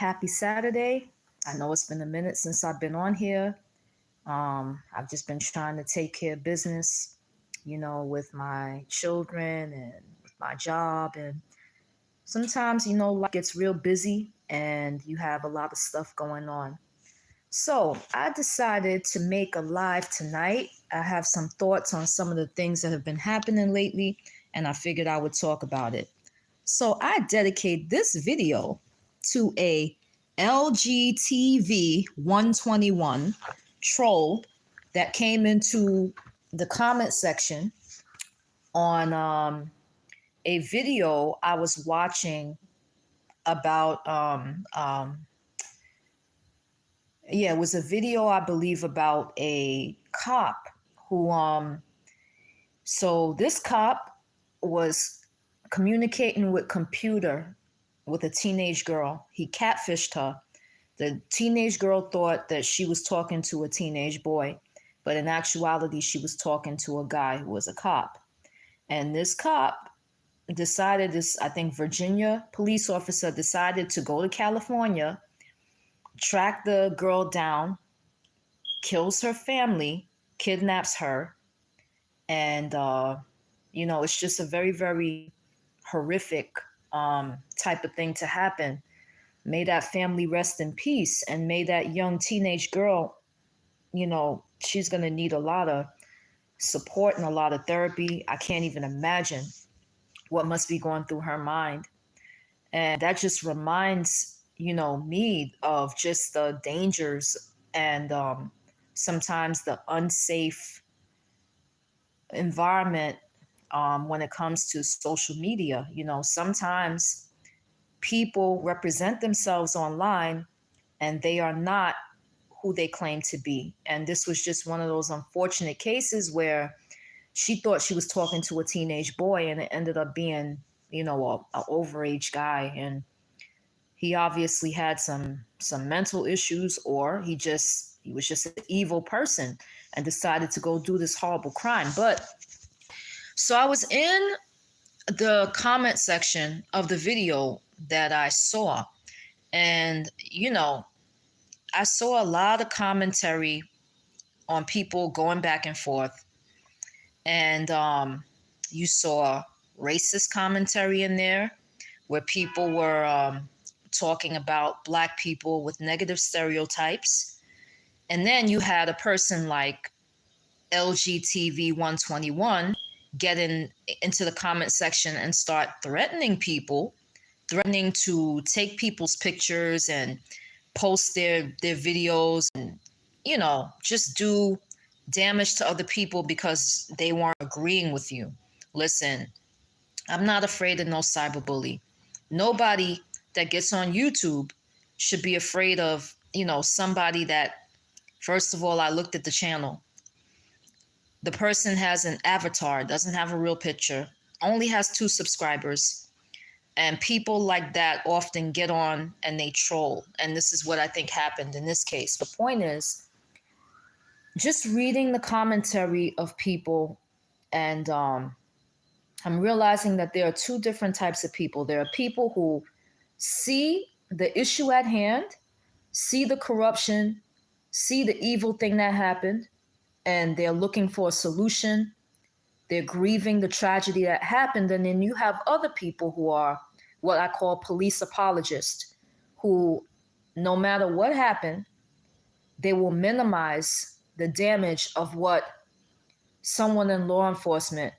happy Saturday. I know it's been a minute since I've been on here. I've just been trying to take care of business, with my children and with my job. And sometimes, life gets real busy and you have a lot of stuff going on. So I decided to make a live tonight. I have some thoughts on some of the things that have been happening lately, and I figured I would talk about it. So I dedicate this video to a LGTV 121 troll that came into the comment section on a video I was watching about it was a video I believe about a cop who so this cop was communicating with computer with a teenage girl. He catfished her. The teenage girl thought that she was talking to a teenage boy, but in actuality, she was talking to a guy who was a cop. And this cop decided, I think Virginia police officer decided to go to California, track the girl down, kills her family, kidnaps her, and it's just a very, very horrific type of thing to happen. May that family rest in peace, and may that young teenage girl, she's going to need a lot of support and a lot of therapy. I can't even imagine what must be going through her mind. And that just reminds, me of just the dangers and sometimes the unsafe environment when it comes to social media. Sometimes people represent themselves online and they are not who they claim to be. And this was just one of those unfortunate cases where she thought she was talking to a teenage boy and it ended up being, a overage guy. And he obviously had some mental issues, or he was just an evil person and decided to go do this horrible crime. But so I was in the comment section of the video that I saw, and I saw a lot of commentary on people going back and forth, and you saw racist commentary in there where people were talking about Black people with negative stereotypes. And then you had a person like LGTV 121 get into the comment section and start threatening people, threatening to take people's pictures and post their videos and, just do damage to other people because they weren't agreeing with you. Listen, I'm not afraid of no cyberbully. Nobody that gets on YouTube should be afraid of, somebody that, first of all, I looked at the channel. The person has an avatar, doesn't have a real picture, only has 2 subscribers. And people like that often get on and they troll. And this is what I think happened in this case. The point is, just reading the commentary of people, and I'm realizing that there are 2 different types of people. There are people who see the issue at hand, see the corruption, see the evil thing that happened, and they're looking for a solution. They're grieving the tragedy that happened. And then you have other people who are what I call police apologists, who no matter what happened, they will minimize the damage of what someone in law enforcement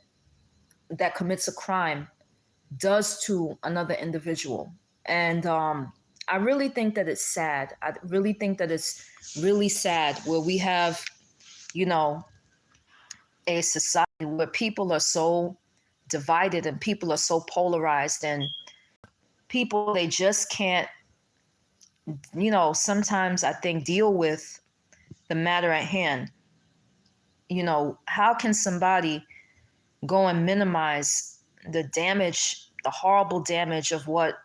that commits a crime does to another individual. And I really think that it's sad. I really think that it's really sad where we have, a society where people are so divided and people are so polarized, and people, they just can't, sometimes I think deal with the matter at hand. How can somebody go and minimize the damage, the horrible damage of what,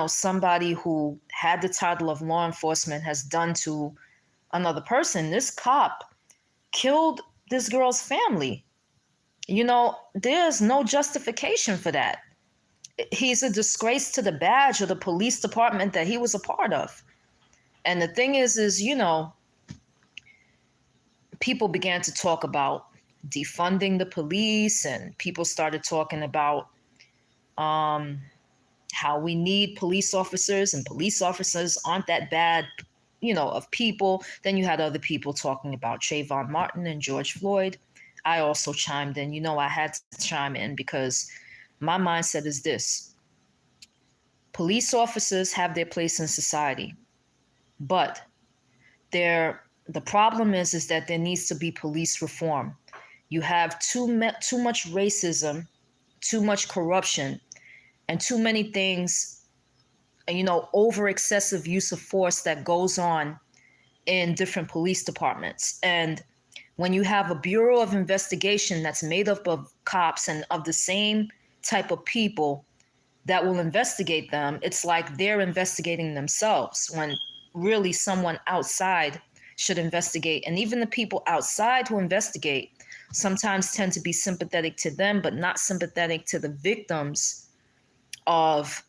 somebody who had the title of law enforcement has done to another person? This cop killed this girl's family. There's no justification for that. he's a disgrace to the badge of the police department that he was a part of. And the thing is, people began to talk about defunding the police, and people started talking about um, how we need police officers, and police officers aren't that bad, of people. Then you had other people talking about Trayvon Martin and George Floyd. I also chimed in. I had to chime in because my mindset is this: police officers have their place in society, but the problem is that there needs to be police reform. You have too much racism, too much corruption, and too many things, over excessive use of force that goes on in different police departments. And when you have a Bureau of Investigation that's made up of cops and of the same type of people that will investigate them, it's like they're investigating themselves when really someone outside should investigate. And even the people outside who investigate sometimes tend to be sympathetic to them, but not sympathetic to the victims of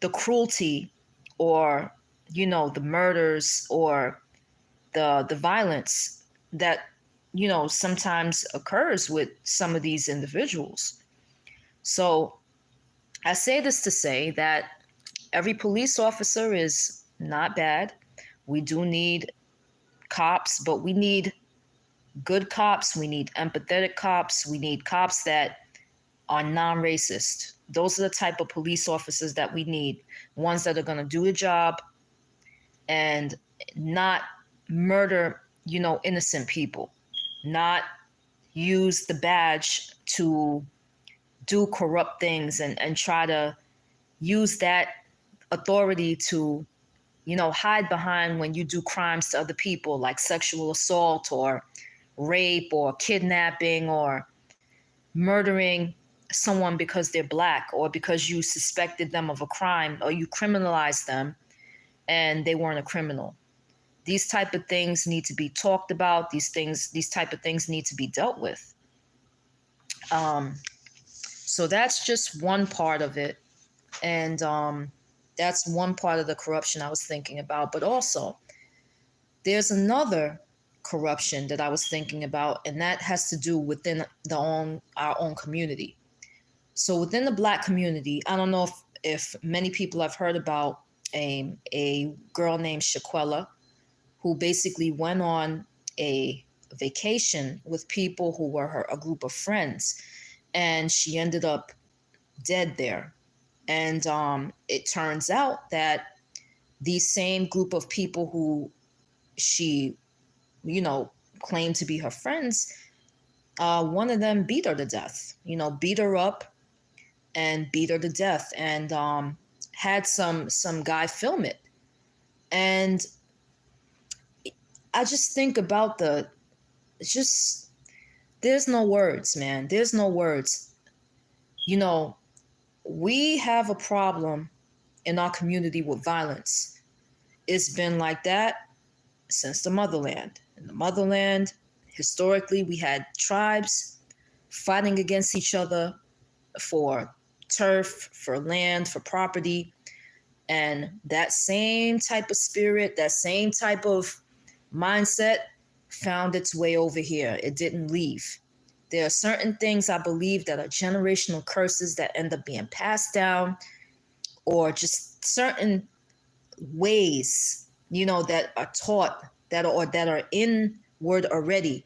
the cruelty, or the murders, or the violence that sometimes occurs with some of these individuals. So I say this to say that every police officer is not bad. We do need cops, but we need good cops. We need empathetic cops. We need cops that are non-racist. Those are the type of police officers that we need. Ones that are going to do a job and not murder, innocent people, not use the badge to do corrupt things and try to use that authority to, hide behind when you do crimes to other people like sexual assault or rape or kidnapping or murdering someone because they're Black, or because you suspected them of a crime, or you criminalized them and they weren't a criminal. These type of things need to be talked about. These type of things need to be dealt with. So that's just one part of it. And that's one part of the corruption I was thinking about. But also, there's another corruption that I was thinking about, and that has to do within our own community. So within the Black community, I don't know if many people have heard about a girl named Shaquella, who basically went on a vacation with people who were a group of friends, and she ended up dead there. And it turns out that these same group of people who she, claimed to be her friends, one of them beat her to death, beat her up and beat her to death, and had some guy film it. And I just think about there's no words, man. There's no words. We have a problem in our community with violence. It's been like that since the motherland. In the motherland, historically, we had tribes fighting against each other for turf, for land, for property. And that same type of spirit, that same type of mindset found its way over here. It didn't leave. There are certain things I believe that are generational curses that end up being passed down, or just certain ways, that are taught, that are inward already,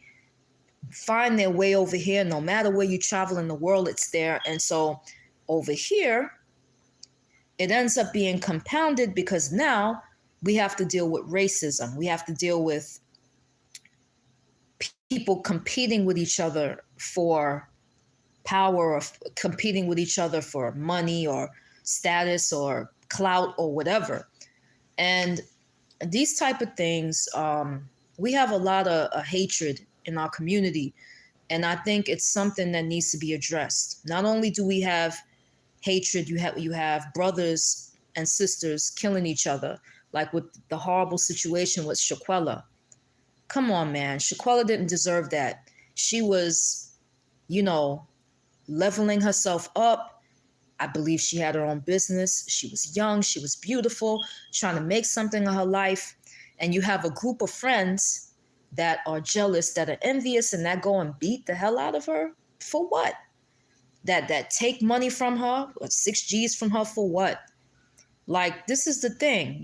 find their way over here. No matter where you travel in the world, it's there. And so over here, it ends up being compounded because now we have to deal with racism. We have to deal with people competing with each other for power, or competing with each other for money or status or clout or whatever. And these type of things, we have a lot of hatred in our community. And I think it's something that needs to be addressed. Not only do we have hatred, you have brothers and sisters killing each other, like with the horrible situation with Shaquella. Come on, man. Shaquella didn't deserve that. She was, leveling herself up, I believe she had her own business. She was young, she was beautiful, trying to make something of her life. And you have a group of friends that are jealous, that are envious, and that go and beat the hell out of her. For what? That take money from her, or 6 G's from her, for what? Like, this is the thing,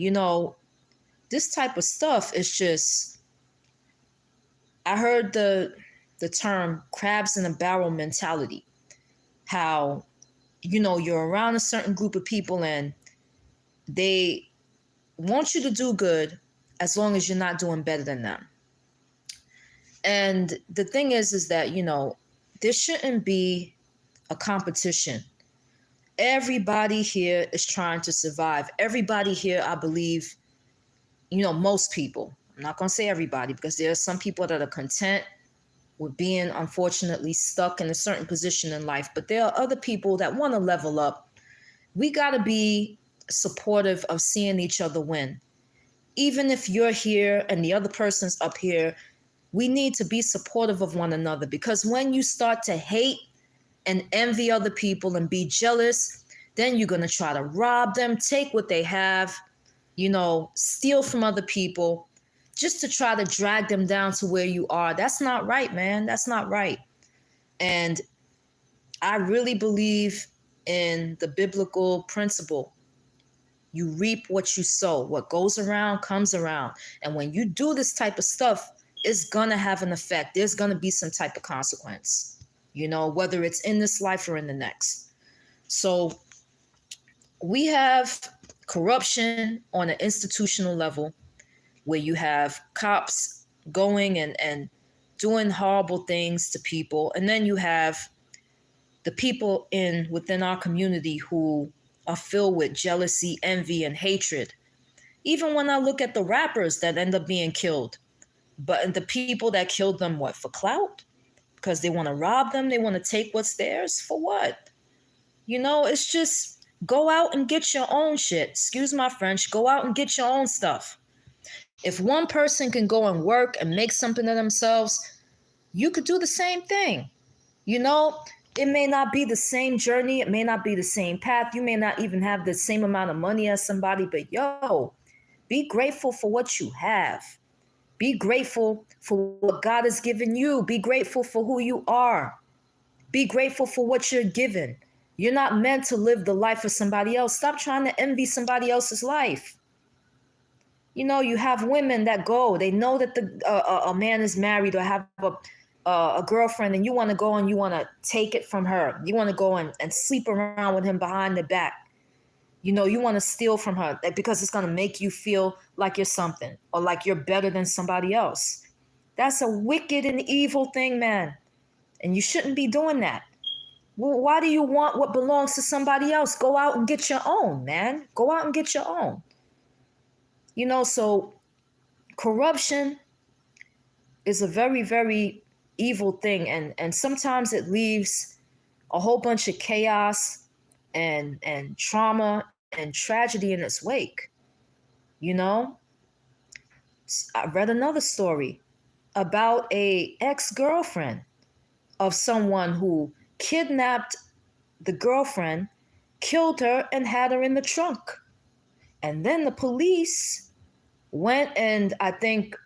this type of stuff is just, I heard the term crabs in a barrel mentality. How, you're around a certain group of people and they want you to do good as long as you're not doing better than them. And the thing is that, there shouldn't be a competition. Everybody here is trying to survive. Everybody here, I believe, most people, I'm not going to say everybody, because there are some people that are content with being, unfortunately, stuck in a certain position in life. But there are other people that want to level up. We got to be supportive of seeing each other win. Even if you're here and the other person's up here, we need to be supportive of one another, because when you start to hate and envy other people and be jealous, then you're going to try to rob them, take what they have, steal from other people, just to try to drag them down to where you are. That's not right, man. That's not right. And I really believe in the biblical principle. You reap what you sow. What goes around comes around. And when you do this type of stuff, it's going to have an effect. There's going to be some type of consequence, whether it's in this life or in the next. So we have corruption on an institutional level, where you have cops going and doing horrible things to people. And then you have the people within our community who are filled with jealousy, envy, and hatred. Even when I look at the rappers that end up being killed, but the people that killed them, what, for clout? Because they want to rob them, they want to take what's theirs, for what? It's just, go out and get your own shit. Excuse my French, go out and get your own stuff. If one person can go and work and make something of themselves, you could do the same thing. It may not be the same journey. It may not be the same path. You may not even have the same amount of money as somebody, but be grateful for what you have. Be grateful for what God has given you. Be grateful for who you are. Be grateful for what you're given. You're not meant to live the life of somebody else. Stop trying to envy somebody else's life. You have women that go, they know that a man is married or have a girlfriend, and you want to go and you want to take it from her. You want to go and sleep around with him behind the back. You want to steal from her because it's going to make you feel like you're something, or like you're better than somebody else. That's a wicked and evil thing, man. And you shouldn't be doing that. Well, why do you want what belongs to somebody else? Go out and get your own, man. Go out and get your own. So corruption is a very, very evil thing. And sometimes it leaves a whole bunch of chaos and trauma and tragedy in its wake. I read another story about a ex-girlfriend of someone who kidnapped the girlfriend, killed her, and had her in the trunk. And then the police went and, I think,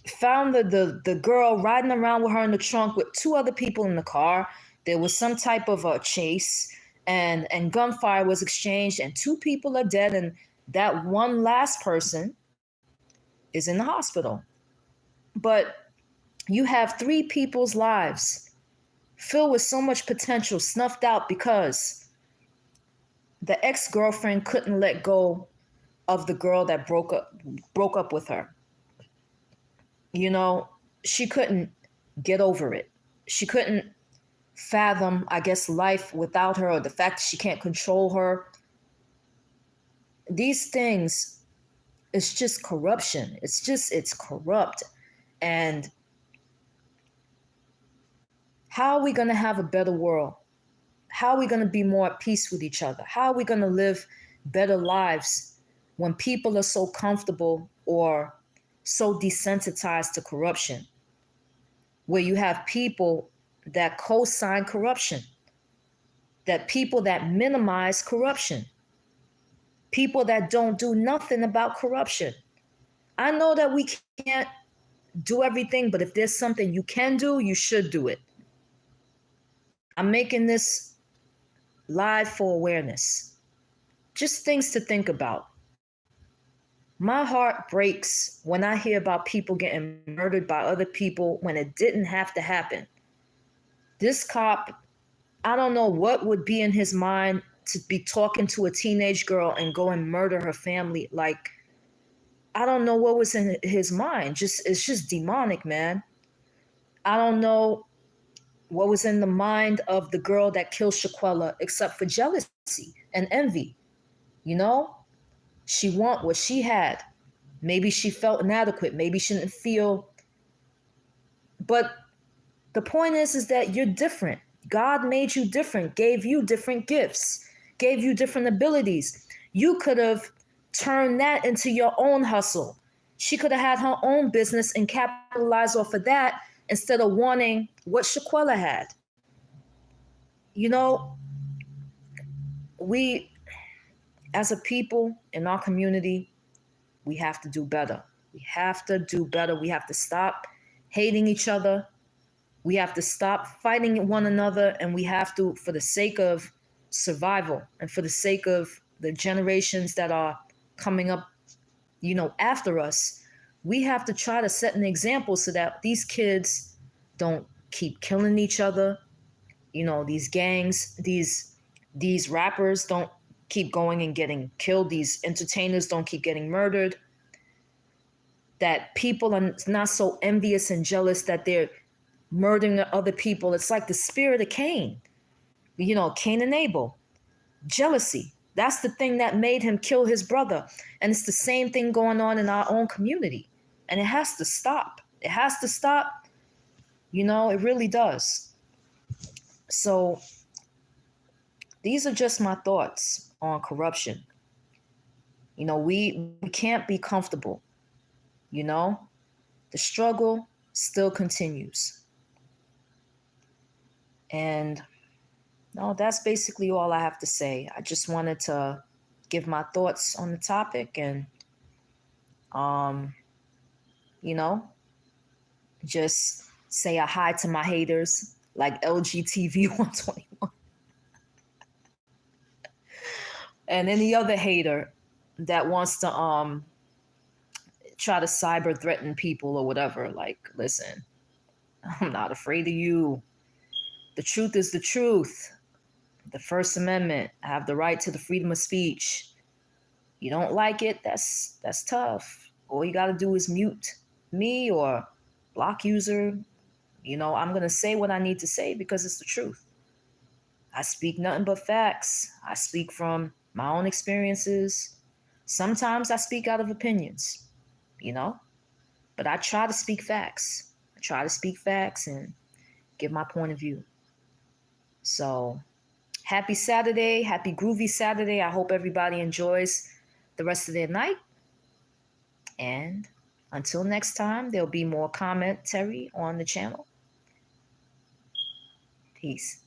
found the girl riding around with her in the trunk with 2 other people in the car. There was some type of a chase, and gunfire was exchanged, and 2 people are dead, and that one last person is in the hospital. But you have 3 people's lives filled with so much potential snuffed out because the ex-girlfriend couldn't let go of the girl that broke up with her. She couldn't get over it. She couldn't fathom, I guess, life without her, or the fact that she can't control her. These things, it's just corruption. It's corrupt. And how are we going to have a better world? How are we going to be more at peace with each other? How are we going to live better lives when people are so comfortable or so desensitized to corruption, where you have people that co-sign corruption? that people that minimize corruption, people that don't do nothing about corruption. I know that we can't do everything, but if there's something you can do, you should do it. I'm making this live for awareness. Just things to think about. My heart breaks when I hear about people getting murdered by other people when it didn't have to happen. This cop, I don't know what would be in his mind to be talking to a teenage girl and go and murder her family. Like, I don't know what was in his mind. It's just demonic, man. I don't know what was in the mind of the girl that killed Shaquella except for jealousy and envy. You know, she want what she had. Maybe she felt inadequate. Maybe she didn't feel. But the point is that you're different. God made you different, gave you different gifts, gave you different abilities. You could have turned that into your own hustle. She could have had her own business and capitalized off of that instead of wanting what Shaquella had. You know, we, as a people in our community, we have to do better. We have to do better. We have to stop hating each other. We have to stop fighting one another, and we have to, for the sake of survival and for the sake of the generations that are coming up, after us, we have to try to set an example so that these kids don't keep killing each other. These gangs, these rappers don't keep going and getting killed. These entertainers don't keep getting murdered. That people are not so envious and jealous that they're murdering other people. It's like the spirit of Cain, Cain and Abel, jealousy. That's the thing that made him kill his brother. And it's the same thing going on in our own community. And it has to stop. It has to stop. It really does. So these are just my thoughts on corruption. We can't be comfortable. The struggle still continues. And no, that's basically all I have to say. I just wanted to give my thoughts on the topic and, just say a hi to my haters like LGTV 121 and any other hater that wants to try to cyber threaten people or whatever. Like, listen, I'm not afraid of you. The truth is the truth. The First Amendment. I have the right to the freedom of speech. You don't like it, that's tough. All you got to do is mute me or block user. I'm going to say what I need to say because it's the truth. I speak nothing but facts. I speak from my own experiences. Sometimes I speak out of opinions, but I try to speak facts. I try to speak facts and give my point of view. So, happy Saturday, happy groovy Saturday. I hope everybody enjoys the rest of their night. And until next time, there'll be more commentary on the channel. Peace.